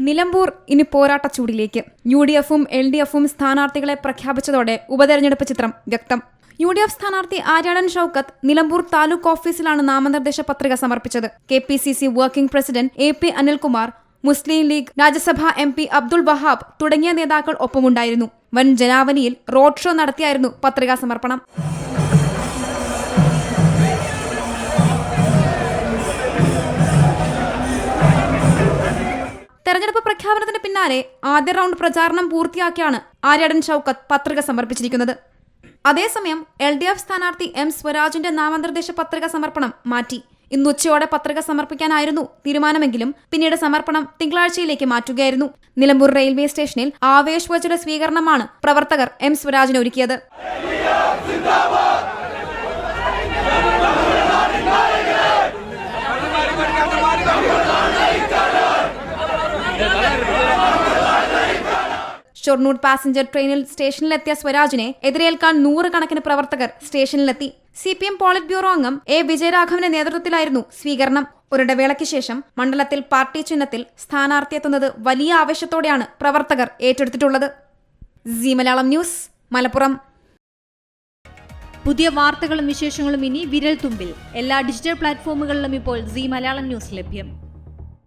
നിലമ്പൂർ ഇനി പോരാട്ട ചൂടിലേക്ക്. UDF-ഉം LDF-ഉം സ്ഥാനാർത്ഥികളെ പ്രഖ്യാപിച്ചതോടെ ഉപതെരഞ്ഞെടുപ്പ് ചിത്രം വ്യക്തം. UDF സ്ഥാനാർത്ഥി ആര്യാടൻ ഷൌക്കത്ത് നിലമ്പൂർ താലൂക്ക് ഓഫീസിലാണ് നാമനിർദ്ദേശ പത്രിക സമർപ്പിച്ചത്. KPCC working president AP Anilkumar, Muslim League Rajya Sabha MP Abdul Wahab തുടങ്ങിയ നേതാക്കൾ ഒപ്പമുണ്ടായിരുന്നു. വൻ ജനാവലിയിൽ റോഡ് ഷോ നടത്തിയായിരുന്നു പത്രികാ സമർപ്പണം. തെരഞ്ഞെടുപ്പ് പ്രഖ്യാപനത്തിന് പിന്നാലെ ആദ്യ റൗണ്ട് പ്രചാരണം പൂർത്തിയാക്കിയാണ് ആര്യാടൻ ഷൌക്കത്ത് പത്രിക സമർപ്പിച്ചിരിക്കുന്നത്. അതേസമയം LDF സ്ഥാനാർത്ഥി M സ്വരാജിന്റെ നാമനിർദ്ദേശ പത്രിക സമർപ്പണം മാറ്റി. ഇന്ന് ഉച്ചയോടെ പത്രിക സമർപ്പിക്കാനായിരുന്നു തീരുമാനമെങ്കിലും പിന്നീട് സമർപ്പണം തിങ്കളാഴ്ചയിലേക്ക് മാറ്റുകയായിരുന്നു. നിലമ്പൂർ റെയിൽവേ സ്റ്റേഷനിൽ ആവേശോജ്വല സ്വീകരണമാണ് പ്രവർത്തകർ M സ്വരാജിന് ഒരുക്കിയത്. ഷൊർണൂർ പാസഞ്ചർ ട്രെയിനിൽ സ്റ്റേഷനിലെത്തിയ സ്വരാജിനെ എതിരേൽക്കാൻ 100 കണക്കിന് പ്രവർത്തകർ സ്റ്റേഷനിലെത്തി. CPM പോളിറ്റ് ബ്യൂറോ അംഗം A വിജയരാഘവന്റെ നേതൃത്വത്തിലായിരുന്നു സ്വീകരണം. ഒരിടവേളയ്ക്ക് ശേഷം മണ്ഡലത്തിൽ പാർട്ടി ചിഹ്നത്തിൽ സ്ഥാനാർത്ഥിയെത്തുന്നത് വലിയ ആവേശത്തോടെയാണ് പ്രവർത്തകർ ഏറ്റെടുത്തിട്ടുള്ളത്. സീ മലയാളം ന്യൂസ്, മലപ്പുറം. പുതിയ വാർത്തകളും വിശേഷങ്ങളും ഇനി വിരൽ തുമ്പിൽ. എല്ലാ ഡിജിറ്റൽ പ്ലാറ്റ്ഫോമുകളിലും ഇപ്പോൾ സീ മലയാളം ന്യൂസ് ലഭ്യം.